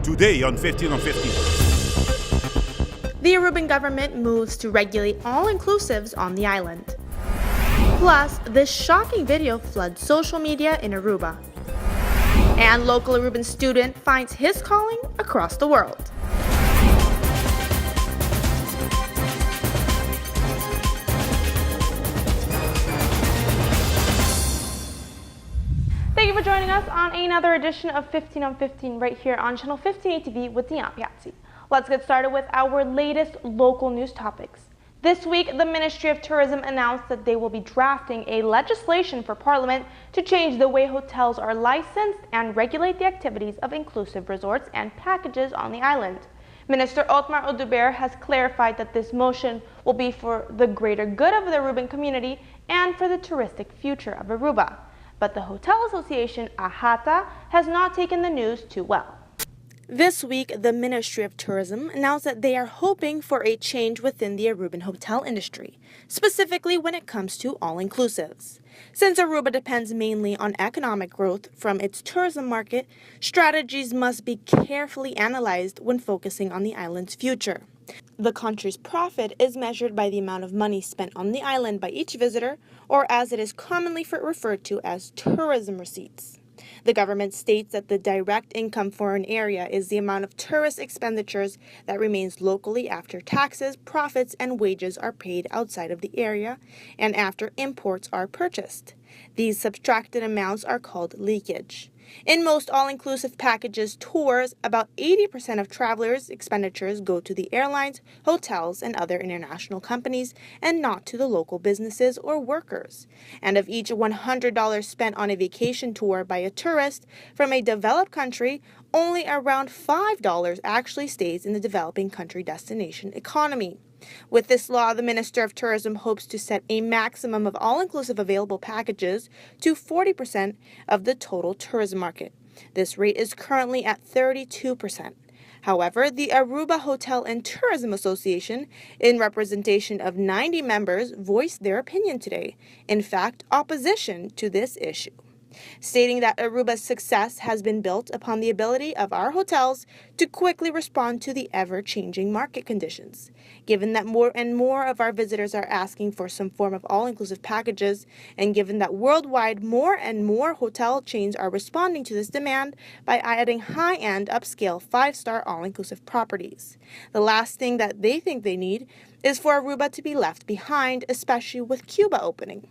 today on 15 on 15. The Aruban government moves to regulate all-inclusives on the island. Plus, this shocking video floods social media in Aruba. And local Aruban student finds his calling across the world. Thank you for joining us on another edition of 15 on 15 right here on Channel 15 TV with Daniela Piazzi. Let's get started with our latest local news topics. This week, the Ministry of Tourism announced that they will be drafting a legislation for Parliament to change the way hotels are licensed and regulate the activities of inclusive resorts and packages on the island. Minister Otmar Oduber has clarified that this motion will be for the greater good of the Aruban community and for the touristic future of Aruba. But the Hotel Association, AHATA, has not taken the news too well. This week, the Ministry of Tourism announced that they are hoping for a change within the Aruban hotel industry, specifically when it comes to all-inclusives. Since Aruba depends mainly on economic growth from its tourism market, strategies must be carefully analyzed when focusing on the island's future. The country's profit is measured by the amount of money spent on the island by each visitor, or as it is commonly referred to as tourism receipts. The government states that the direct income for an area is the amount of tourist expenditures that remains locally after taxes, profits, and wages are paid outside of the area and after imports are purchased. These subtracted amounts are called leakage. In most all-inclusive packages tours, about 80% of travelers' expenditures go to the airlines, hotels, and other international companies, and not to the local businesses or workers. And of each $100 spent on a vacation tour by a tourist from a developed country, only around $5 actually stays in the developing country destination economy. With this law, the Minister of Tourism hopes to set a maximum of all-inclusive available packages to 40% of the total tourism market. This rate is currently at 32%. However, the Aruba Hotel and Tourism Association, in representation of 90 members, voiced their opinion today. In fact, opposition to this issue, stating that Aruba's success has been built upon the ability of our hotels to quickly respond to the ever-changing market conditions. Given that more and more of our visitors are asking for some form of all-inclusive packages, and given that worldwide more and more hotel chains are responding to this demand by adding high-end, upscale, 5-star all-inclusive properties. The last thing that they think they need is for Aruba to be left behind, especially with Cuba opening.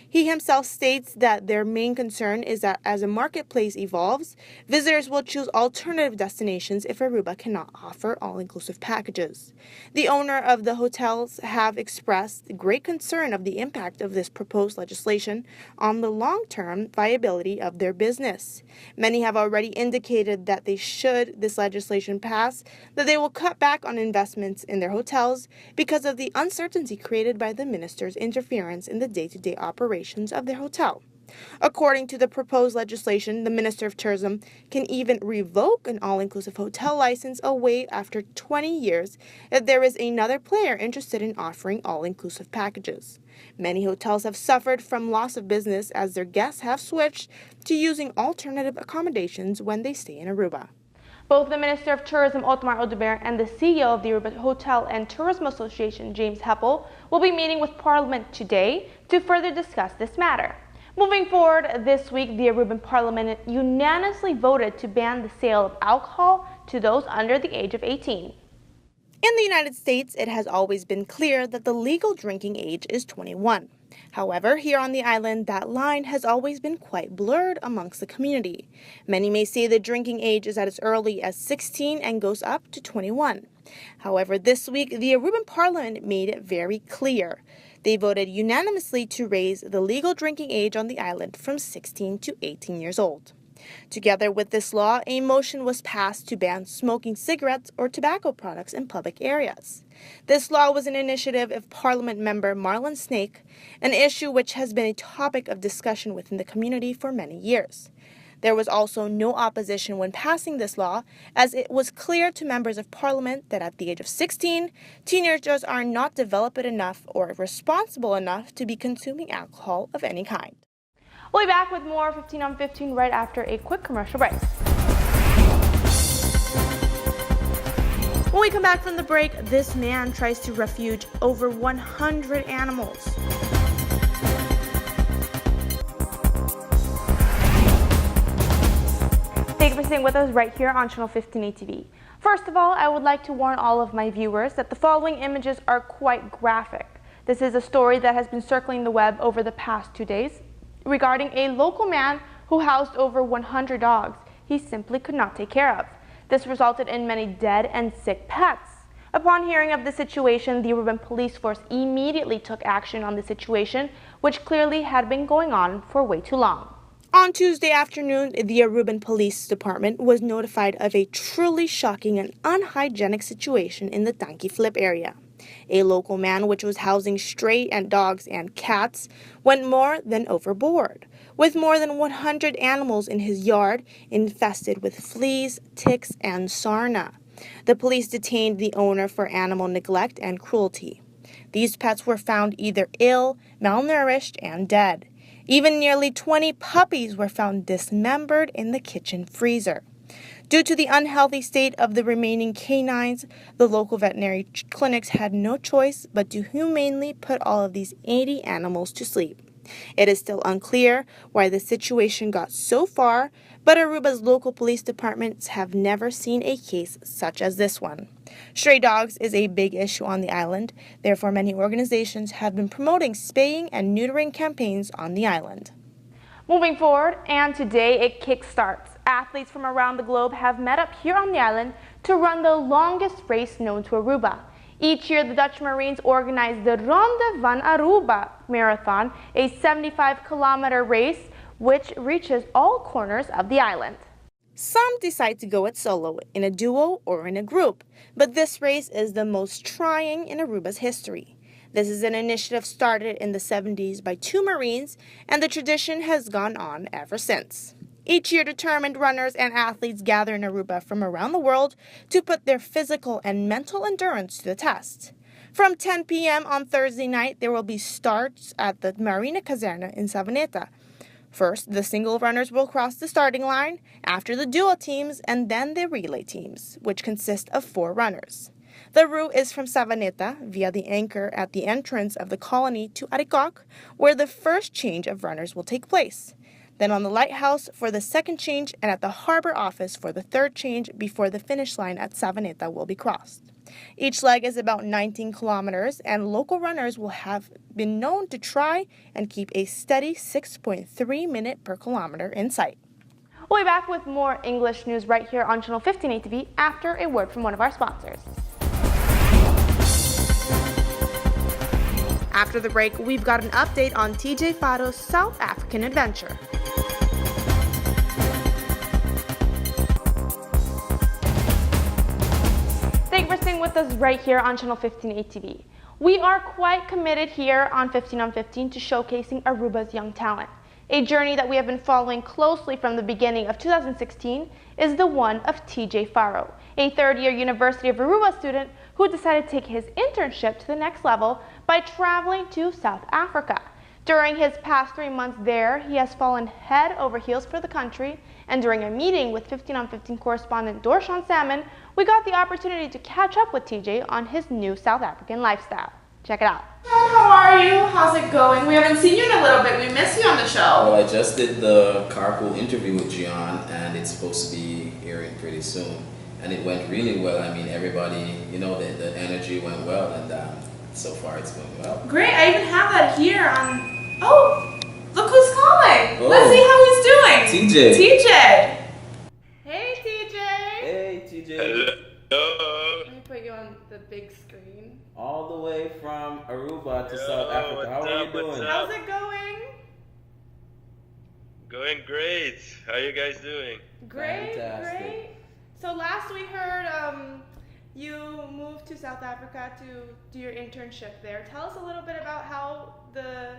He himself states that their main concern is that as a marketplace evolves, visitors will choose alternative destinations if Aruba cannot offer all-inclusive packages. The owner of the hotels have expressed great concern of the impact of this proposed legislation on the long-term viability of their business. Many have already indicated that should this legislation pass, that they will cut back on investments in their hotels because of the uncertainty created by the minister's interference in the day-to-day operations of their hotel. According to the proposed legislation, the Minister of Tourism can even revoke an all-inclusive hotel license away after 20 years if there is another player interested in offering all-inclusive packages. Many hotels have suffered from loss of business as their guests have switched to using alternative accommodations when they stay in Aruba. Both the Minister of Tourism, Otmar Oduber, and the CEO of the Aruba Hotel and Tourism Association, James Heppel, will be meeting with Parliament today to further discuss this matter. Moving forward, this week, the Aruban Parliament unanimously voted to ban the sale of alcohol to those under the age of 18. In the United States, it has always been clear that the legal drinking age is 21. However, here on the island, that line has always been quite blurred amongst the community. Many may say the drinking age is at as early as 16 and goes up to 21. However, this week, the Aruban Parliament made it very clear. They voted unanimously to raise the legal drinking age on the island from 16 to 18 years old. Together with this law, a motion was passed to ban smoking cigarettes or tobacco products in public areas. This law was an initiative of Parliament member Marlon Snake, an issue which has been a topic of discussion within the community for many years. There was also no opposition when passing this law, as it was clear to members of Parliament that at the age of 16, teenagers are not developed enough or responsible enough to be consuming alcohol of any kind. We'll be back with more 15 on 15 right after a quick commercial break. When we come back from the break, this man tries to refuge over 100 animals. Thank you for staying with us right here on Channel 15 ATV. First of all, I would like to warn all of my viewers that the following images are quite graphic. This is a story that has been circling the web over the past 2 days regarding a local man who housed over 100 dogs he simply could not take care of. This resulted in many dead and sick pets. Upon hearing of the situation, the Aruban Police Force immediately took action on the situation, which clearly had been going on for way too long. On Tuesday afternoon, the Aruban Police Department was notified of a truly shocking and unhygienic situation in the Tanki Flip area. A local man which was housing stray and dogs and cats went more than overboard, with more than 100 animals in his yard infested with fleas, ticks, and sarna. The police detained the owner for animal neglect and cruelty. These pets were found either ill, malnourished, and dead. Even nearly 20 puppies were found dismembered in the kitchen freezer. Due to the unhealthy state of the remaining canines, the local veterinary clinics had no choice but to humanely put all of these 80 animals to sleep. It is still unclear why the situation got so far, but Aruba's local police departments have never seen a case such as this one. Stray dogs is a big issue on the island, therefore many organizations have been promoting spaying and neutering campaigns on the island. Moving forward, and today it kickstarts. Athletes from around the globe have met up here on the island to run the longest race known to Aruba. Each year, the Dutch Marines organize the Ronde van Aruba Marathon, a 75-kilometer race which reaches all corners of the island. Some decide to go it solo, in a duo, or in a group, but this race is the most trying in Aruba's history. This is an initiative started in the 70s by 2 Marines, and the tradition has gone on ever since. Each year, determined runners and athletes gather in Aruba from around the world to put their physical and mental endurance to the test. From 10 p.m. on Thursday night, there will be starts at the Marina Caserna in Savaneta. First, the single runners will cross the starting line, after the duo teams, and then the relay teams, which consist of 4 runners. The route is from Savaneta via the anchor at the entrance of the colony to Arikok, where the first change of runners will take place. Then on the lighthouse for the second change and at the harbor office for the third change before the finish line at Savaneta will be crossed. Each leg is about 19 kilometers, and local runners will have been known to try and keep a steady 6.3 minute per kilometer in sight. We'll be back with more English news right here on Channel 15 ATV after a word from one of our sponsors. After the break, we've got an update on TJ Fado's South African adventure. Thank you for staying with us right here on Channel 15 ATV. We are quite committed here on 15 on 15 to showcasing Aruba's young talent. A journey that we have been following closely from the beginning of 2016 is the one of TJ Faro, a third-year University of Aruba student who decided to take his internship to the next level by traveling to South Africa. During his past 3 months there, he has fallen head over heels for the country, and during a meeting with 15 on 15 correspondent Dorshan Salmon, we got the opportunity to catch up with TJ on his new South African lifestyle. Check it out. How are you? How's it going? We haven't seen you in a little bit. We miss you on the show. Well, I just did the carpool interview with Gian, and it's supposed to be airing pretty soon. And it went really well. I mean, everybody, the energy went well, and so far it's going well. Great. I even have that here on... Oh, look who's calling. Oh. Let's see how he's doing. TJ. TJ. Hey, TJ. Hey, TJ. Hello. Let me put you on the big screen. All the way from Aruba to South Africa. How are you doing? How's it going? Going great. How you guys doing? Great, Fantastic. great. So last we heard you moved to South Africa to do your internship there. Tell us a little bit about how the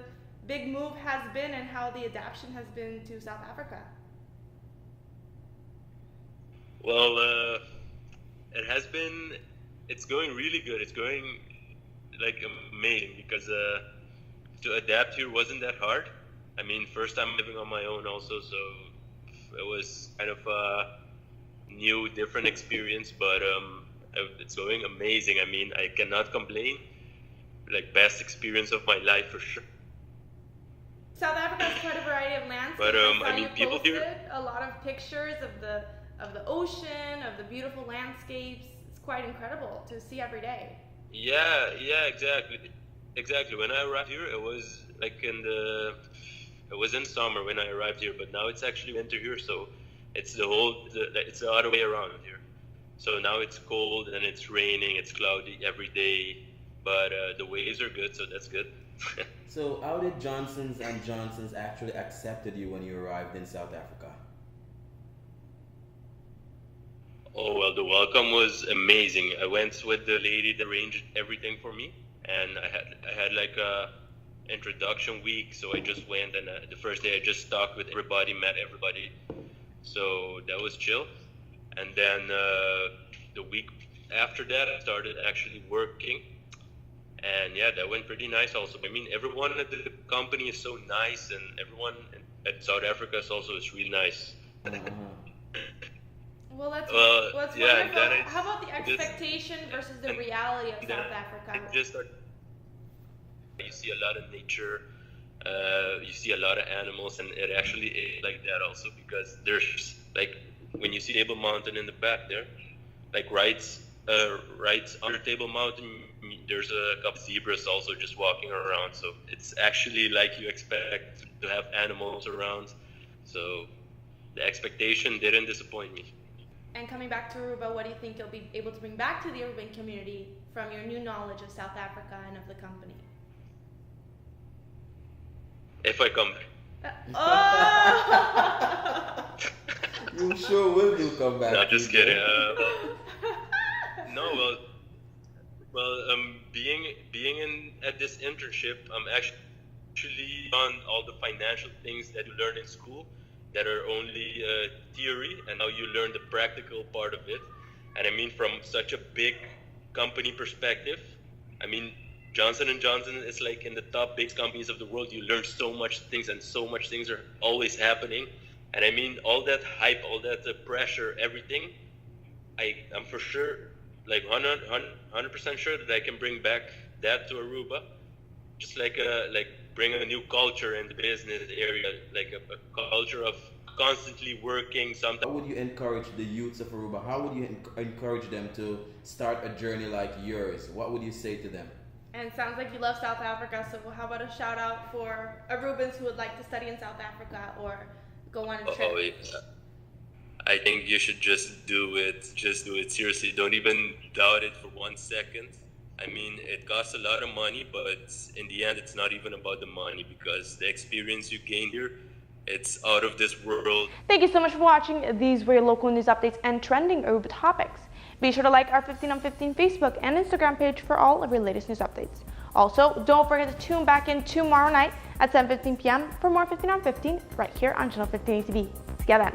big move has been and how the adaptation has been to South Africa. Well, it's going really good. It's going like amazing because to adapt here wasn't that hard. I mean, first time living on my own also, so it was kind of a new, different experience, but It's going amazing. I mean, I cannot complain. Like, best experience of my life for sure. South Africa has quite a variety of landscapes. But I mean, you people posted here. a lot of pictures of the ocean, of the beautiful landscapes. It's quite incredible to see every day. Yeah, exactly. When I arrived here, it was like it was in summer when I arrived here, but now it's actually winter here, so it's it's the other way around here. So now it's cold and it's raining, it's cloudy every day, but the waves are good, so that's good. So how did Johnson's and Johnson's actually accepted you when you arrived in South Africa? Oh well, the welcome was amazing. I went with the lady that arranged everything for me, and I had like a introduction week, so I just went, and the first day I just talked with everybody, met everybody, so that was chill. And then the week after that, I started actually working, and yeah, that went pretty nice also. I mean, everyone at the company is so nice, and everyone at South Africa is also really nice. Well, that's yeah, wonderful. then How about the expectation versus the reality of South Africa? You see a lot of nature, you see a lot of animals, and it actually is like that also, because there's like, when you see Table Mountain in the back there, like right under Table Mountain, there's a couple of zebras also just walking around. So it's actually like you expect to have animals around. So the expectation didn't disappoint me. And coming back to Aruba, what do you think you'll be able to bring back to the urban community from your new knowledge of South Africa and of the company? If I come back. You sure will do come back. No, just kidding. No, being at this internship, I'm actually on all the financial things that you learn in school that are only theory, and now you learn the practical part of it. And I mean, from such a big company perspective, I mean, Johnson & Johnson is like in the top big companies of the world. You learn so much things, and so much things are always happening. And I mean, all that hype, all that pressure, everything, I'm for sure, like 100% sure that I can bring back that to Aruba. Just like bring a new culture in the business area, like a culture of constantly working. Sometimes. How would you encourage the youths of Aruba? How would you encourage them to start a journey like yours? What would you say to them? And it sounds like you love South Africa, so how about a shout out for Arubans who would like to study in South Africa or go on a trip? Oh, yeah. I think you should just do it. Just do it seriously. Don't even doubt it for 1 second. I mean, it costs a lot of money, but in the end, it's not even about the money, because the experience you gain here, it's out of this world. Thank you so much for watching. These were your local news updates and trending Aruba topics. Be sure to like our 15 on 15 Facebook and Instagram page for all of your latest news updates. Also, don't forget to tune back in tomorrow night at 7:15 p.m. for more 15 on 15 right here on Channel 15 TV. See ya then.